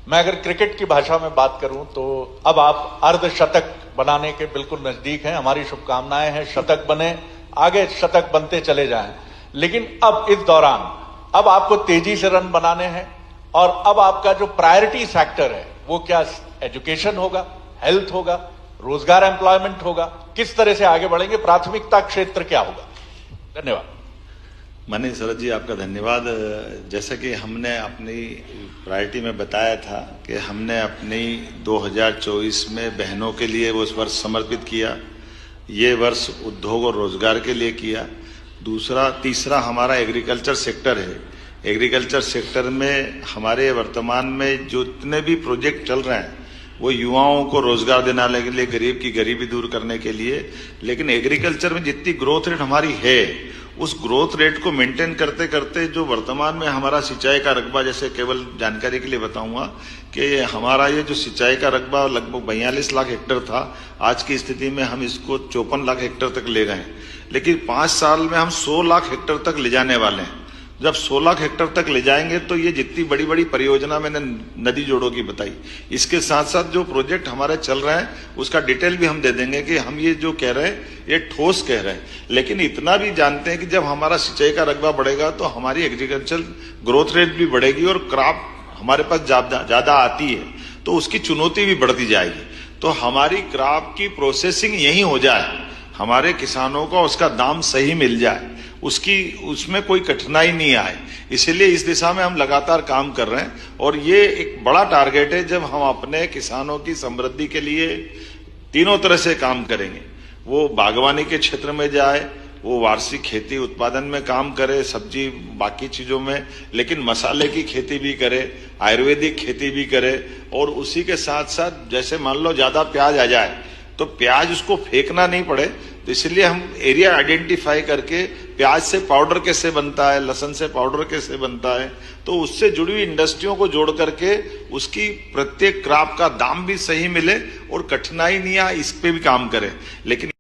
मैं अगर क्रिकेट की भाषा में बात करूं तो अब आप अर्धशतक बनाने के बिल्कुल नजदीक हैं। हमारी शुभकामनाएं हैं शतक बने, आगे शतक बनते चले जाएं। लेकिन अब इस दौरान अब आपको तेजी से रन बनाने हैं और अब आपका जो प्रायोरिटी सेक्टर है वो क्या एजुकेशन होगा, हेल्थ होगा, रोजगार एम्प्लॉयमेंट होगा, किस तरह से आगे बढ़ेंगे, प्राथमिकता क्षेत्र क्या होगा। धन्यवाद। माननीय शरद जी, आपका धन्यवाद। जैसा कि हमने अपनी प्रायोरिटी में बताया था कि हमने अपनी 2024 में बहनों के लिए वो वर्ष समर्पित किया, ये वर्ष उद्योग और रोजगार के लिए किया। तीसरा हमारा एग्रीकल्चर सेक्टर है। एग्रीकल्चर सेक्टर में हमारे वर्तमान में जो इतने भी प्रोजेक्ट चल रहे हैं वो युवाओं को रोजगार देने के लिए, गरीब की गरीबी दूर करने के लिए। लेकिन एग्रीकल्चर में जितनी ग्रोथ रेट हमारी है उस ग्रोथ रेट को मेंटेन करते करते जो वर्तमान में हमारा सिंचाई का रकबा, जैसे केवल जानकारी के लिए बताऊंगा कि हमारा ये जो सिंचाई का रकबा लगभग 42 लाख हेक्टेयर था, आज की स्थिति में हम इसको 54 लाख हेक्टेयर तक ले गए। लेकिन 5 साल में हम 100 लाख हेक्टेयर तक ले जाने वाले हैं। जब 100 लाख हेक्टेयर तक ले जाएंगे तो ये जितनी बड़ी बड़ी परियोजना मैंने नदी जोड़ों की बताई, इसके साथ साथ जो प्रोजेक्ट हमारे चल रहे हैं उसका डिटेल भी हम दे देंगे कि हम ये जो कह रहे हैं ये ठोस कह रहे हैं। लेकिन इतना भी जानते हैं कि जब हमारा सिंचाई का रकबा बढ़ेगा तो हमारी एग्रीकल्चर ग्रोथ रेट भी बढ़ेगी और क्रॉप हमारे पास ज्यादा आती है तो उसकी चुनौती भी बढ़ती जाएगी। तो हमारी क्रॉप की प्रोसेसिंग यही हो जाए, हमारे किसानों को उसका दाम सही मिल जाए, उसमें कोई कठिनाई नहीं आए, इसीलिए इस दिशा में हम लगातार काम कर रहे हैं। और ये एक बड़ा टारगेट है, जब हम अपने किसानों की समृद्धि के लिए तीनों तरह से काम करेंगे, वो बागवानी के क्षेत्र में जाए, वो वार्षिक खेती उत्पादन में काम करे, सब्जी बाकी चीजों में, लेकिन मसाले की खेती भी करे, आयुर्वेदिक खेती भी करे। और उसी के साथ साथ जैसे मान लो ज्यादा प्याज आ जाए तो प्याज उसको फेंकना नहीं पड़े, तो इसलिए हम एरिया आइडेंटिफाई करके प्याज से पाउडर कैसे बनता है, लहसुन से पाउडर कैसे बनता है, तो उससे जुड़ी हुई इंडस्ट्रियों को जोड़ करके उसकी प्रत्येक क्रॉप का दाम भी सही मिले और कठिनाई नहीं आए, इस पे भी काम करें। लेकिन